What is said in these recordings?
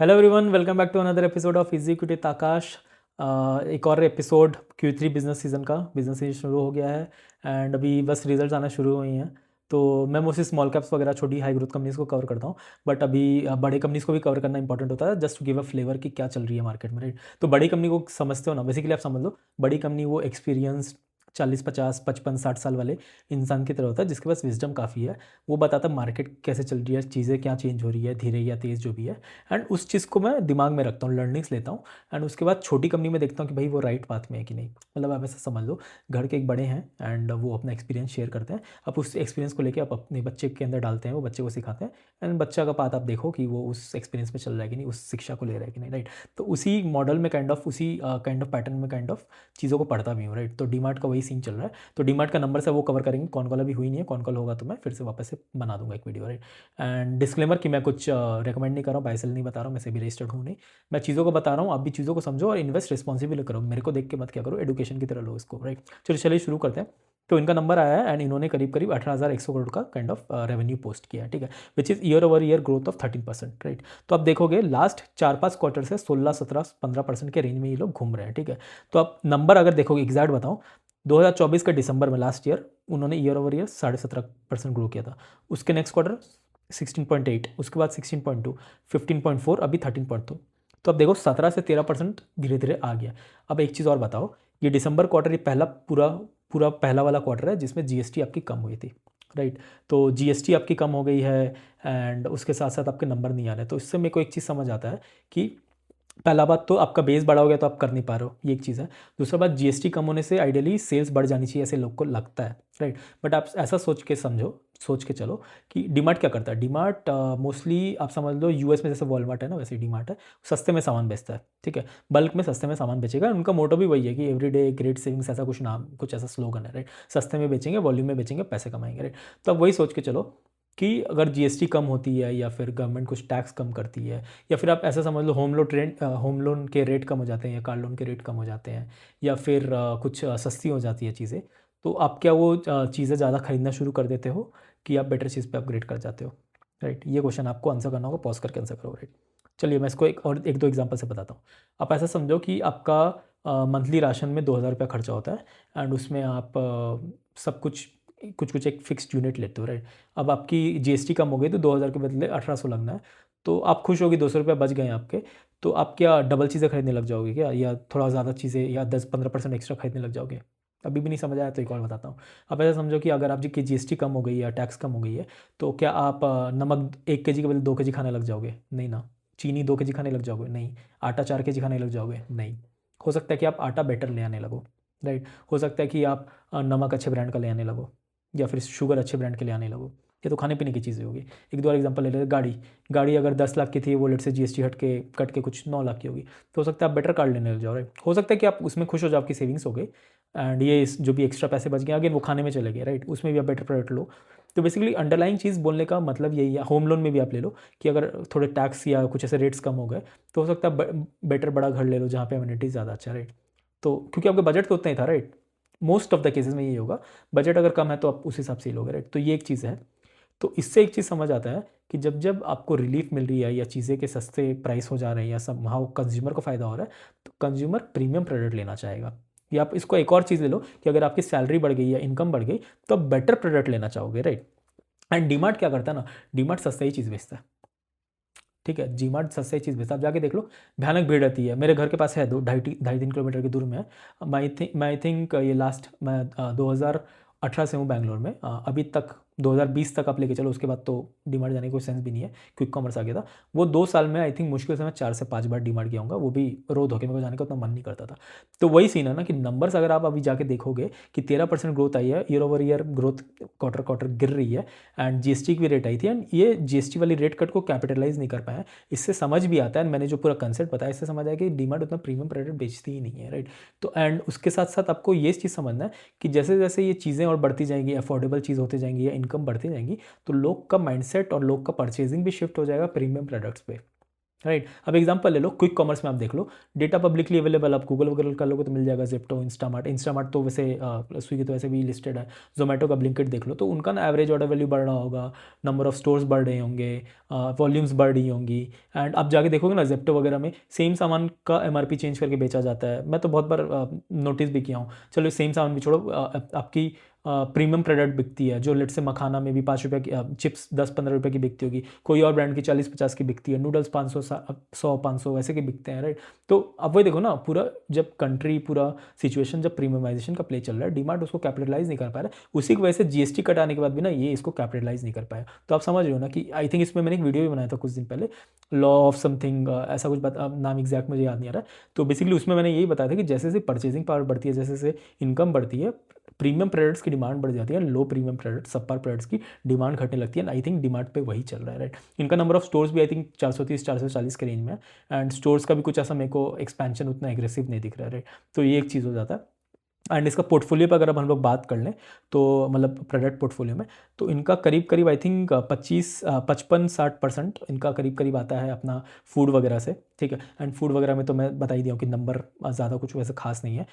Hello everyone, welcome back to another episode of easy equity ताकाश। एक और episode Q3 business season का। Business season शुरू हो गया है एंड अभी बस रिजल्ट्स आना शुरू हुई हैं। तो मैं मोस्टली स्मॉल कैप्स वगैरह छोटी हाई ग्रोथ कंपनीज को कवर करता हूँ, बट अभी बड़े कंपनीज को भी कवर करना इंपॉर्टेंट होता है, just to give a flavour कि क्या चल रही है मार्केट में, राइट। तो बड़ी कंपनी को समझते हो ना, बेसिकली आप समझ लो बड़ी कंपनी वो एक्सपीरियंस 40 50 55 60 साल वाले इंसान की तरह होता है जिसके पास विजडम काफ़ी है। वो बताता है मार्केट कैसे चल रही है, चीज़ें क्या चेंज हो रही है, धीरे या तेज़ जो भी है। एंड उस चीज़ को मैं दिमाग में रखता हूँ, लर्निंग्स लेता हूँ। एंड उसके बाद छोटी कंपनी में देखता हूँ कि भाई वो राइट पाथ में है कि नहीं। मतलब आप ऐसा समझ लो, घर के एक बड़े हैं एंड वो अपना एक्सपीरियंस शेयर करते हैं। आप उस एक्सपीरियंस को लेके आप अपने बच्चे के अंदर डालते हैं, वो बच्चे को सिखाते हैं। एंड बच्चा का पाथ आप देखो कि वो उस एक्सपीरियंस में चल रहा है कि नहीं, उस शिक्षा को ले रहा है कि नहीं, राइट। तो उसी मॉडल में काइंड ऑफ उसी काइंड ऑफ पैटर्न में काइंड ऑफ चीज़ों को पढ़ता भी हूँ, राइट। तो डीमार्ट का वही सीन चल रहा है। तो डीमार्ट का नंबर से वो कवर करेंगे, कौन कॉल अभी हुई नहीं है, कौन कॉल होगा तो मैं फिर से वापस से बना दूंगा एक वीडियो, राइट। एंड डिस्क्लेमर कि मैं कुछ रिकमेंड नहीं कर रहा हूँ, बाय सेल नहीं बता रहा हूँ, मैं से भी रजिस्टर्ड हूँ नहीं। मैं चीज़ों को बता रहा हूँ, आप भी चीज़ों को समझो और इन्वेस्ट रिस्पॉन्सिबल करो। मेरे को देख के मत क्या करो, एडुकेशन की तरह लो इसको, राइट। चलिए शुरू करते हैं। तो इनका नंबर आया है एंड इन्होंने करीब करीब 18,100 करोड़ का काइंड ऑफ रेवेन्यू पोस्ट किया है, ठीक है। Which is year over year growth of 13%, right. तो आप देखोगे लास्ट 4 5 क्वार्टर से 16 17 15% के रेंज में ये लोग घूम रहे हैं, ठीक है। तो आप नंबर अगर देखोगे, एग्जैक्ट बताऊँ, 2024 के दिसंबर में लास्ट ईयर उन्होंने ईयर ओवर ईयर 17.5% ग्रो किया था। उसके नेक्स्ट क्वार्टर 16.8, उसके बाद 16.2, 15.4, अभी 13.2। तो अब देखो 17 से 13% धीरे धीरे आ गया। अब एक चीज़ और बताओ, ये दिसंबर क्वार्टर ये पहला पूरा पूरा पहला वाला क्वार्टर है जिसमें जीएसटी आपकी कम हुई थी, राइट। तो जीएसटी आपकी कम हो गई है एंड उसके साथ साथ आपके नंबर नहीं आ रहे। तो इससे मेरे को एक चीज़ समझ आता है कि पहला बात तो आपका बेस बड़ा हो गया तो आप कर नहीं पा रहे हो, ये एक चीज़ है। दूसरा बात, जीएसटी कम होने से आइडियली सेल्स बढ़ जानी चाहिए, ऐसे लोग को लगता है, राइट। बट आप ऐसा सोच के समझो, सोच के चलो कि डीमार्ट क्या करता है। डीमार्ट मोस्टली आप समझ लो यूएस में जैसे वॉलमार्ट है ना, वैसे डीमार्ट है। सस्ते में सामान बेचता है, ठीक है। बल्क में सस्ते में सामान बेचेगा। उनका मोटो भी वही है कि एवरीडे ग्रेट सेविंग्स, ऐसा कुछ नाम, कुछ ऐसा स्लोगन है, राइट। सस्ते में बेचेंगे, वॉल्यूम में बेचेंगे, पैसे कमाएंगे, राइट। तो अब वही सोच के चलो कि अगर जीएसटी कम होती है या फिर गवर्नमेंट कुछ टैक्स कम करती है, या फिर आप ऐसा समझ लो होम लोन के रेट कम हो जाते हैं या कार लोन के रेट कम हो जाते हैं, या फिर कुछ सस्ती हो जाती है चीज़ें, तो आप क्या वो चीज़ें ज़्यादा खरीदना शुरू कर देते हो कि आप बेटर चीज़ पे अपग्रेड कर जाते हो, राइट। ये क्वेश्चन आपको आंसर करना होगा, पॉज करके आंसर करो, राइट। चलिए मैं इसको एक दो एग्जांपल से बताता हूँ। आप ऐसा समझो कि आपका मंथली राशन में 2,000 रुपया खर्चा होता है एंड उसमें आप सब कुछ कुछ कुछ एक फिक्स्ड यूनिट लेते हो, राइट। अब आपकी जीएसटी कम हो गई तो 2,000 के बदले 1,800 लगना है। तो आप खुश होगी, 200 रुपये बच गए आपके। तो आप क्या डबल चीज़ें खरीदने लग जाओगे क्या, या थोड़ा ज़्यादा चीज़ें, या 10 15% एक्स्ट्रा खरीदने लग जाओगे। अभी भी नहीं समझ आया तो एक और बताता हूँ। आप ऐसा समझो कि अगर आप जी की जीएसटी कम हो गई है या टैक्स कम हो गई है, तो क्या आप नमक 1 kg के बदले 2 kg खाने लग जाओगे? नहीं ना। चीनी 2 kg खाने लग जाओगे? नहीं। आटा 4 kg खाने लग जाओगे? नहीं। हो सकता है कि आप आटा बेटर ले आने लगो, राइट। हो सकता है कि आप नमक अच्छे ब्रांड का ले आने लगो, या फिर शुगर अच्छे ब्रांड के ले आने लगो। ये तो खाने पीने की चीज़ें होगी। एक दो और एग्जांपल ले लेते, गाड़ी। गाड़ी अगर 10 लाख की थी, वो लेट से जीएसटी कट के कुछ 9 लाख की होगी, तो हो सकता है आप बेटर कार लेने लग जाओ, राइट। हो सकता है कि आप उसमें खुश हो जाओ, आपकी सेविंग्स हो गई एंड ये जो भी एक्स्ट्रा पैसे बच गए अगेन वो खाने में चले गए, राइट। उसमें भी आप बेटर प्रोडक्ट लो। तो बेसिकली अंडरलाइन चीज़ बोलने का मतलब यही है। होम लोन में भी आप ले लो कि अगर थोड़े टैक्स या कुछ ऐसे रेट्स कम हो गए, तो हो सकता है बेटर बड़ा घर ले लो जहाँ पे अम्यूनिटीज़ ज़्यादा अच्छा, राइट। तो क्योंकि आपका बजट तो उतना ही था, right. Most of the cases में यही होगा, बजट अगर कम है तो आप उस हिसाब से ही लोगे, राइट। तो ये एक चीज़ है। तो इससे एक चीज़ समझ आता है कि जब जब आपको रिलीफ मिल रही है या चीज़ें के सस्ते प्राइस हो जा रहे हैं या सब वहाँ कंज्यूमर को फ़ायदा हो रहा है, तो कंज्यूमर प्रीमियम प्रोडक्ट लेना चाहेगा। या आप इसको एक और चीज़ ले लो कि अगर आपकी सैलरी बढ़ गई या इनकम बढ़ गई, तो आप बेटर प्रोडक्ट लेना चाहोगे, राइट। एंड डीमार्ट क्या करता है ना, डीमार्ट सस्ता ही चीज़ बेचता है, ठीक है। डीमार्ट सस्ता ही चीज़ बेचता है। आप जाके देख लो, भयानक भीड़ रहती है। मेरे घर के पास है, 2 ढाई 3 किलोमीटर की दूर में है। मैं आई थिंक ये लास्ट मैं 2018 से हूँ बैंगलोर में। अभी तक 2020 तक आप लेके चलो, उसके बाद तो डीमार्ट जाने का कोई सेंस भी नहीं है, क्विक कॉमर्स आ गया था। वो 2 साल में आई थिंक मुश्किल से मैं 4 से 5 बार डीमार्ट गया हूँ, वो भी रो धो के, मेरे को जाने का उतना मन नहीं करता था। तो वही सीन है ना कि नंबर्स अगर आप अभी जाके देखोगे कि 13% ग्रोथ आई है, year over year growth quarter quarter गिर रही है एंड जीएसटी की भी रेट आई थी एंड ये जीएसटी वाली रेट कट को कैपिटलाइज नहीं कर पाया। इससे समझ भी आता है, मैंने जो पूरा कंसेप्ट बताया इससे समझ आया कि डीमार्ट उतना प्रीमियम प्रोडक्ट बेचती ही नहीं है, राइट। तो एंड उसके साथ साथ आपको ये चीज़ समझना है कि जैसे जैसे ये चीज़ें और बढ़ती जाएंगी, अफोर्डेबल चीज़ होती जाएंगी या इनकम बढ़ती जाएंगी, तो लोग का माइंडसेट और लोग का परचेजिंग भी शिफ्ट हो जाएगा प्रीमियम प्रोडक्ट्स पे। राइट। अब एग्जांपल ले लो, क्विक कॉमर्स में आप देख लो, डेटा पब्लिकली अवेलेबल, आप गूगल वगैरह कर लोगे तो मिल जाएगा, जेप्टो, इंस्टामार्ट तो वैसे स्विगी तो वैसे भी लिस्टेड है, जोमेटो का ब्लिंकिट देख लो, तो उनका ना एवरेज ऑर्डर वैल्यू बढ़ रहा होगा, नंबर ऑफ स्टोर्स बढ़ रहे होंगे, वॉल्यूम्स बढ़ रही होंगी। एंड आप जाके देखोगे ना जेप्टो वगैरह में सेम सामान का एमआरपी चेंज करके बेचा जाता है। मैं तो बहुत बार नोटिस भी किया हूँ। चलो सेम सामान भी छोड़ो, आपकी प्रीमियम प्रोडक्ट बिकती है, जो लेट से मखाना में भी 5 रुपये की चिप्स 10-15 रुपये की बिकती होगी, कोई और ब्रांड की 40-50 की बिकती है, नूडल्स 500 100-500 वैसे के बिकते हैं, राइट। तो अब वही देखो ना, पूरा जब कंट्री, पूरा सिचुएशन जब प्रीमियमाइजेशन का प्ले चल रहा है, डिमांड उसको कैपिटलाइज नहीं कर पा रहा है, उसी की वजह से जीएसटी कटाने के बाद भी ना ये इसको कैपिटलाइज नहीं कर पाया। तो आप समझ रहे हो ना कि आई थिंक इसमें मैंने एक वीडियो भी बनाया था कुछ दिन पहले, लॉ ऑफ समथिंग ऐसा कुछ नाम एग्जैक्ट मुझे याद नहीं आ रहा है। तो बेसिकली उसमें मैंने यही बताया था कि जैसे जैसे परचेजिंग पावर बढ़ती है, जैसे जैसे इनकम बढ़ती है, प्रीमियम प्रोडक्ट्स की डिमांड बढ़ जाती है, लो प्रीमियम प्रोडक्ट्स, सबपार प्रोडक्ट्स की डिमांड घटने लगती है। आई थिंक डिमांड पे वही चल रहा है, राइट। इनका नंबर ऑफ स्टोर्स भी आई थिंक 430-440 के रेंज में है, एंड स्टोर्स का भी कुछ ऐसा मेरे को एक्सपेंशन उतना एग्रेसिव नहीं दिख रहा है, राइट। तो ये एक चीज़ हो जाता है। एंड इसका पोर्टफोलियो पर अगर अब हम लोग बात कर लें, तो मतलब प्रोडक्ट पोर्टफोलियो में, तो इनका करीब करीब आई थिंक 55-60% इनका करीब करीब आता है अपना फूड वगैरह से, ठीक है। एंड फूड वगैरह में तो मैं बता ही दिया हूँ कि नंबर ज़्यादा कुछ वैसे खास नहीं है।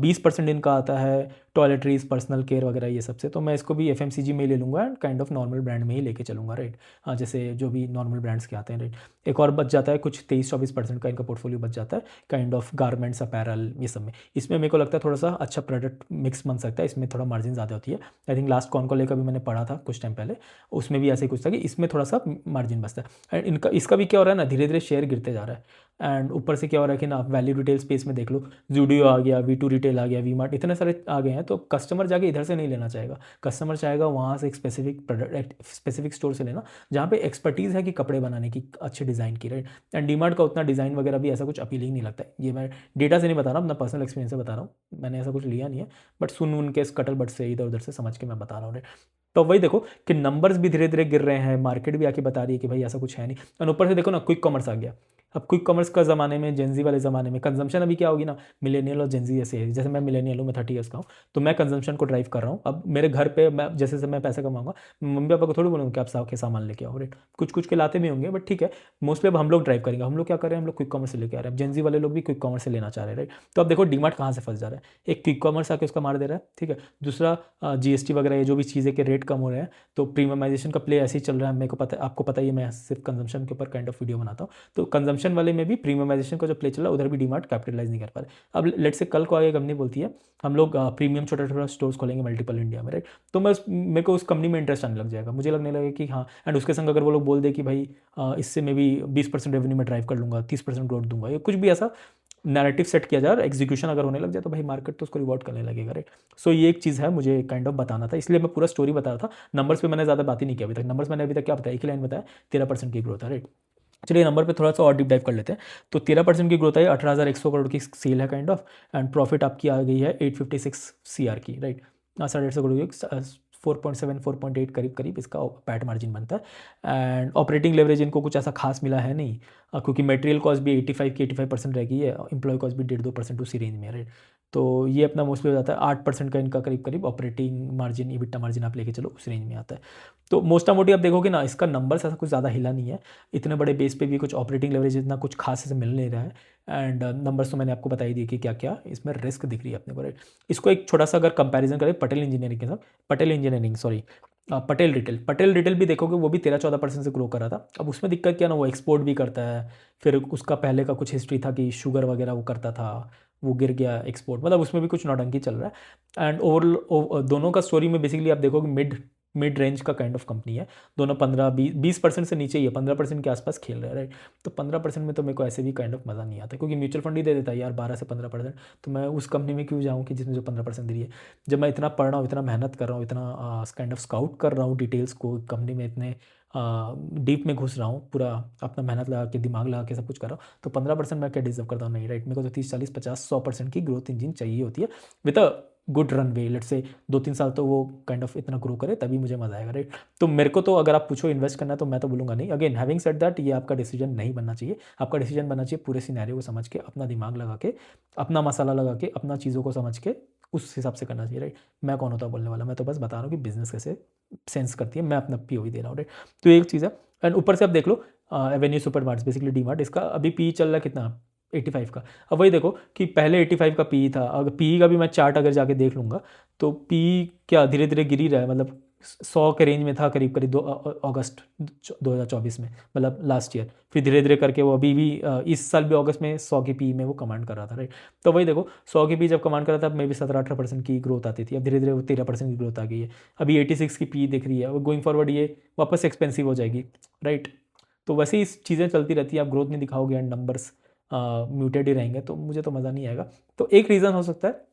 20% इनका आता है टॉयलेटरीज, पर्सनल केयर वगैरह ये सब से, तो मैं इसको भी एफएमसीजी में ही ले लूँगा and kind of normal brand में ही लेके चलूँगा, राइट। जैसे जो भी नॉर्मल ब्रांड्स के आते हैं, राइट। एक और बच जाता है कुछ 23-24% का इनका पोर्टफोलियो बच जाता है काइंड ऑफ गारमेंट्स, अपैरल, ये सब में। इसमें मेरे को लगता है थोड़ा सा अच्छा प्रोडक्ट मिक्स बन सकता है, इसमें थोड़ा मार्जिन ज़्यादा होती है। I think last con call का भी मैंने पढ़ा था कुछ टाइम पहले, उसमें भी ऐसे ही कुछ था कि इसमें थोड़ा सा मार्जिन बचता है। एंड इनका इसका भी क्या हो रहा है ना, धीरे धीरे शेयर गिरते जा रहा है। एंड ऊपर से क्या हो रहा है कि ना, आप वैल्यू रिटेल स्पेस में देख लो, जूडियो आ गया, V2 रिटेल आ गया, वी-मार्ट, इतने सारे आ गए हैं, तो कस्टमर जाके इधर से नहीं लेना चाहेगा, कस्टमर चाहेगा वहाँ से एक स्पेसिफिक प्रोडक्ट, स्पेसिफिक स्टोर से लेना, जहाँ पे एक्सपर्टीज़ है कि कपड़े बनाने की, अच्छे डिज़ाइन की, राइट। एंड डीमार्ट का उतना डिज़ाइन वगैरह भी ऐसा कुछ अपीलिंग नहीं लगता है। ये मैं डेटा से नहीं बता रहा हूँ, अपना पर्सनल एक्सपीरियंस से बता रहा हूँ, मैंने ऐसा कुछ लिया नहीं है, बट सुन उन के स्कटल बट से इधर उधर से समझ के मैं बता रहा हूँ। तो वही देखो कि नंबर्स भी धीरे धीरे गिर रहे हैं, मार्केट भी आके बता रही है कि भाई ऐसा कुछ है नहीं। और ऊपर से देखो ना, क्विक कॉमर्स आ गया। अब क्विक कॉमर्स का ज़माने में, जेंजी वाले ज़माने में कंजम्पशन अभी क्या होगी ना, मिलेनियल और जेंजी ऐसे है। जैसे मैं मिलेनियल हूँ, मैं 30 ईयर्स का हूँ, तो मैं कंजम्पशन को ड्राइव कर रहा हूँ। अब मेरे घर पे मैं जैसे जैसे मैं पैसा कमाऊंगा, मम्मी पापा को थोड़ी बोलूँगा कि आप के सामान लेके आओ, राइट। कुछ कुछ के लाते भी होंगे, बट ठीक है, मोस्टली अब हम लोग ड्राइव करेंगे। हम लोग क्या कर रहे हैं, हम लोग क्विक कॉमर्स से लेके आ रहे हैं। जेंजी वाले लोग भी क्विक कॉमर्स से लेना चाह रहे हैं, राइट। तो अब देखो डीमार्ट कहाँ से फंस जा रहा है, एक क्विक कॉमर्स आके उसका मार दे रहा है, ठीक है। दूसरा जीएसटी वगैरह, ये जो भी चीज़ें के रेट कम हो रहे हैं, तो प्रीमियमाइजेशन का प्ले ऐसे ही चल रहा है। मेरे को पता है, आपको पता ही है, मैं सिर्फ कंजम्पशन के ऊपर काइंड ऑफ वीडियो बनाता हूँ। तो कंजम्पशन वाले में भी प्रीमियमाइजेशन का जो प्ले चल रहा है, उधर भी डीमार्ट कैपिटलाइज नहीं कर पा रहे। अब लेट से कल को आगे कंपनी बोलती है हम लोग प्रीमियम छोटा छोटा स्टोर्स खोलेंगे मल्टीपल इंडिया में, राइट। तो मेरे को उस कंपनी में इंटरेस्ट आने लग जाएगा, मुझे लगने लगे कि हाँ। एंड उसके संग अगर वो लोग बोल दे कि भाई इससे मैं भी 20% रेवेन्यू में ड्राइव कर लूँगा, 30% ग्रोथ दूंगा, या कुछ भी ऐसा नैरेटिव सेट किया जाए और एग्जीक्यूशन अगर होने लग जाए, तो भाई मार्केट तो उसको रिवॉर्ड करने लगेगा, राइट। सो ये एक चीज़ है, मुझे काइंड ऑफ बताना था, इसलिए मैं पूरा स्टोरी बता रहा था। नंबर्स पे मैंने ज़्यादा बात ही नहीं की अभी तक। नंबर्स मैंने अभी तक क्या बताया, एक ही लाइन बताया, 13% की ग्रोथ है, राइट। चलिए नंबर पे थोड़ा सा और डीप डाइव कर लेते हैं। तो 13% की ग्रोथ है, 18,100 करोड़ की सेल है काइंड ऑफ। एंड प्रॉफिट आपकी आ गई है 856 CR की, राइट। 850 करोड़ की, 4.7 4.8 करीब करीब इसका पैट मार्जिन बनता है। एंड ऑपरेटिंग लेवरेज इनको कुछ ऐसा खास मिला है नहीं, क्योंकि मटेरियल कॉस्ट भी 85% रह गई है, एम्प्लॉय कॉस्ट भी 1.5-2% उसी रेंज में है, राइट। तो ये अपना मोस्टली हो जाता है 8% का इनका करीब करीब ऑपरेटिंग मार्जिन, EBITDA मार्जिन आप लेके चलो उस रेंज में आता है। तो मोस्टा मोटी आप देखोगे ना, इसका नंबर्स ऐसा कुछ ज़्यादा हिला नहीं है, इतने बड़े बेस पे भी कुछ ऑपरेटिंग लेवरेज इतना कुछ खास से मिल नहीं रहा है। एंड नंबर्स तो मैंने आपको बता ही दिए कि क्या क्या इसमें रिस्क दिख रही है अपने को, राइट। इसको एक छोटा सा अगर कंपैरिजन करें पटेल इंजीनियरिंग के साथ, पटेल रिटेल भी देखोगे, वो भी 13-14% से ग्रो कर रहा था। अब उसमें दिक्कत क्या ना, वो एक्सपोर्ट भी करता है, फिर उसका पहले का कुछ हिस्ट्री था कि शुगर वगैरह वो करता था, वो गिर गया एक्सपोर्ट, मतलब उसमें भी कुछ नौटंकी चल रहा है। एंड ओवरऑल दोनों का स्टोरी में बेसिकली आप देखोगे मिड रेंज का काइंड ऑफ कंपनी है। दोनों 15-20% से नीचे ही है, 15% के आसपास खेल रहा है, राइट। तो 15% में तो मेरे को ऐसे भी काइंड ऑफ मज़ा नहीं आता, क्योंकि म्यूचुअल फंड ही दे देता है यार 12 से 15%। तो मैं उस कंपनी में क्यों जाऊँ कि जिसमें जो 15% दे रही है, जब मैं इतना पढ़ रहा हूँ, इतना मेहनत कर रहा हूँ, इतना काइंड ऑफ स्काउट कर रहा हूँ डिटेल्स को, कंपनी में इतने डीप में घुस रहा हूँ, पूरा अपना मेहनत लगा के, दिमाग लगा के सब कुछ कर रहा हूँ, तो 15% मैं क्या डिजर्व करता हूँ, नहीं, राइट। मेरे को तो 30-40-50-100% की ग्रोथ इंजन चाहिए होती है, with a good runway, let's say 2-3 साल तो वो काइंड ऑफ इतना ग्रो करे, तभी मुझे मजा आएगा, राइट। तो मेरे को तो अगर आप पूछो इन्वेस्ट करना है, तो मैं तो बोलूँगा नहीं। अगेन हैविंग सेड दैट, ये आपका डिसीजन नहीं बनना चाहिए। आपका डिसीजन बनना चाहिए पूरे सिनेरियो को समझ के, अपना दिमाग लगा के, अपना मसाला लगा के, अपना चीज़ों को समझ के, उस हिसाब से करना चाहिए, राइट। मैं कौन होता बोलने वाला, मैं तो बस बता रहा हूँ कि बिजनेस कैसे सेंस करती है, मैं अपना POV दे रहा हूँ, राइट। तो एक चीज़ है। एंड ऊपर से आप देख लो, avenue supermarts basically D Mart, इसका अभी पी चल रहा है कितना, 85 का। अब वही देखो कि पहले 85 का पी था, अगर पी का भी मैं चार्ट अगर जाके देख लूँगा तो पी क्या धीरे धीरे गिर ही रहा है, मतलब 100 के रेंज में था करीब करीब अगस्त 2024 में, मतलब लास्ट ईयर। फिर धीरे धीरे करके वो अभी भी इस साल भी अगस्त में 100 की पी में वो कमांड कर रहा था, राइट। तो वही देखो 100 की पी जब कमांड कर रहा था मे भी 17-18% की ग्रोथ आती थी, अब धीरे धीरे वो 13% की ग्रोथ आ गई है। अभी 86 की पी दिख रही है, और गोइंग फॉरवर्ड ये वापस एक्सपेंसिव हो जाएगी, राइट। तो वैसे ही चीज़ें चलती रहती है, आप ग्रोथ नहीं दिखाओगे एंड नंबर्स म्यूटेड ही रहेंगे तो मुझे तो मज़ा नहीं आएगा। तो एक रीज़न हो सकता है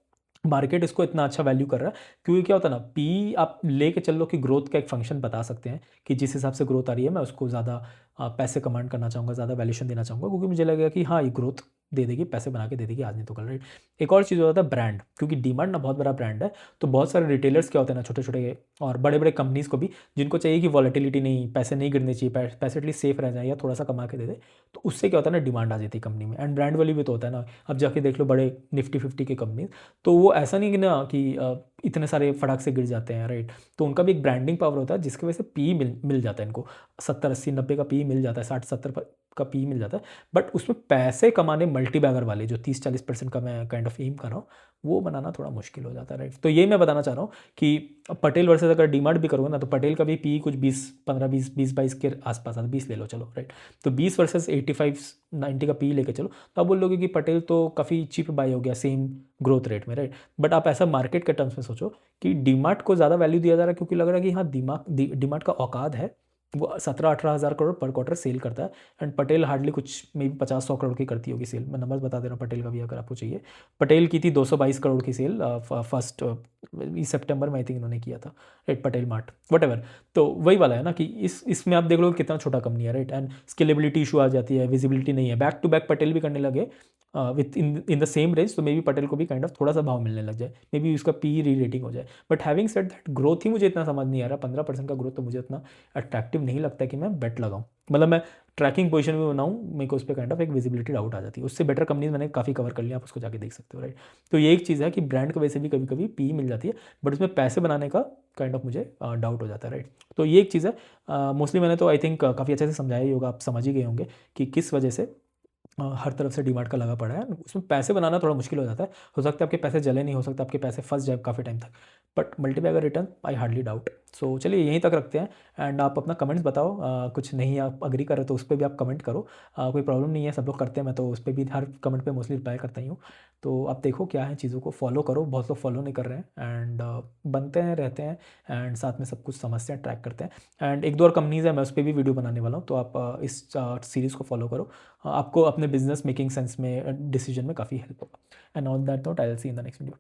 मार्केट इसको इतना अच्छा वैल्यू कर रहा है, क्योंकि क्या होता है ना, पी आप लेके चल लो कि ग्रोथ का एक फंक्शन बता सकते हैं कि जिस हिसाब से ग्रोथ आ रही है मैं उसको ज़्यादा पैसे कमांड करना चाहूँगा, ज़्यादा वैल्यूशन देना चाहूँगा, क्योंकि मुझे लगेगा कि हाँ ये ग्रोथ दे देगी, पैसे बना के दे देगी आज नहीं तो कल, राइट। एक और चीज़ होता है ब्रांड, क्योंकि डीमार्ट ना बहुत बड़ा ब्रांड है, तो बहुत सारे रिटेलर्स क्या होते हैं ना, छोटे छोटे और बड़े बड़े कंपनीज़ को भी, जिनको चाहिए कि वॉलेटिलिटी नहीं, पैसे नहीं गिरने चाहिए, पैसे एटलीस्ट सेफ रह जाए या थोड़ा सा कमा के दे दे, तो उससे क्या होता है ना, डिमांड आ जाती है कंपनी में। एंड ब्रांड वैल्यू भी तो होता है ना, अब जाके देख लो बड़े निफ्टी 50 के कंपनी, तो वो ऐसा नहीं कि ना कि इतने सारे फटाक से गिर जाते हैं, राइट। तो उनका भी एक ब्रांडिंग पावर होता है जिसकी वजह से पी मिल जाता है इनको, 70-80-90 का पी मिल जाता है, 60-70 का पी मिल जाता है। बट उसमें पैसे कमाने मल्टी बैगर वाले जो 30-40% का मैं काइंड ऑफ एम कर रहा हूँ, वो बनाना थोड़ा मुश्किल हो जाता है, राइट। तो ये मैं बताना चाह रहा हूँ कि पटेल वर्सेस अगर डीमार्ट भी करोगे ना, तो पटेल का भी पी कुछ 20-15-20-22 के आसपास आता, 20 ले लो चलो, राइट। तो 20 वर्सेस 85-90 का पी लेके चलो, तो आप बोल लोगे कि पटेल तो काफ़ी चीप बाय हो गया सेम ग्रोथ रेट में, राइट। बट आप ऐसा मार्केट के टर्म्स में सोचो कि डीमार्ट को ज़्यादा वैल्यू दिया जा रहा है, क्योंकि लग रहा है कि हाँ डीमार्ट का औकात है, वो 17-18 हज़ार करोड़ पर क्वार्टर सेल करता है। एंड पटेल हार्डली कुछ मे बी 50-100 करोड़ की करती होगी सेल, मैं नंबर्स बता दे रहा हूँ पटेल का भी अगर आपको चाहिए। पटेल की थी 222 करोड़ की सेल फर्स्ट इस सितंबर में, आई थिंक इन्होंने किया था, right, Patel mart what ever. तो वही वाला है ना कि इसमें आप देख लो कितना छोटा कंपनी है, राइट। एंड स्केलेबिलिटी इशू आ जाती है, विजिबिलिटी नहीं है, बैक टू बैक पटेल भी करने लगे with in the same range, तो मे बी पटेल को भी काइंड ऑफ थोड़ा सा भाव मिलने लग जाए, मे बी उसका पी री रेटिंग हो जाए। But having said that growth ही मुझे इतना समझ नहीं आ रहा, 15% का ग्रोथ तो मुझे इतना अट्रैक्टिव नहीं लगता कि मैं बेट लगाऊं, मतलब मैं ट्रैकिंग पोजीशन में बनाऊं, मेरे को उस पर काइंड ऑफ एक विजिबिलिटी डाउट आ जाती है। उससे बेटर कंपनीज मैंने काफ़ी कवर कर लिया, आप उसको जाके देख सकते हो, राइट। तो ये एक चीज़ है कि ब्रांड की वजह से भी कभी कभी पी मिल जाती है, बट उसमें पैसे बनाने का काइंड ऑफ मुझे डाउट हो जाता है, राइट। तो ये एक चीज़ है। मोस्टली मैंने तो आई थिंक काफ़ी अच्छे से समझाया ही होगा, आप समझ ही गए होंगे कि किस वजह से हर तरफ से डीमार्ट का लगा पड़ा है। उसमें पैसे बनाना थोड़ा मुश्किल हो जाता है, हो सकता है आपके पैसे जले नहीं, हो सकता है आपके पैसे फंस जाए काफ़ी टाइम तक, but multibagger return I hardly doubt. So चलिए यहीं तक रखते हैं, एंड आप अपना कमेंट्स बताओ, कुछ नहीं आप अग्री करें तो उस पर भी आप कमेंट करो, कोई प्रॉब्लम नहीं है, सब लोग करते हैं, मैं तो उस पर भी हर कमेंट पे मोस्टली रिप्लाई करता ही हूँ। तो आप देखो क्या है, चीज़ों को फॉलो करो, बहुत लोग फॉलो नहीं कर रहे हैं, एंड बनते हैं रहते हैं, एंड साथ में सब कुछ समझते हैं, ट्रैक करते हैं। एंड एक दो और कंपनीज़ है, मैं उस पर भी वीडियो बनाने वाला हूँ, तो आप इस सीरीज़ को फॉलो करो, आपको अपने बिजनेस मेकिंग सेंस में डिसीजन में काफ़ी हेल्प होगा। And on that note I will see in the next video.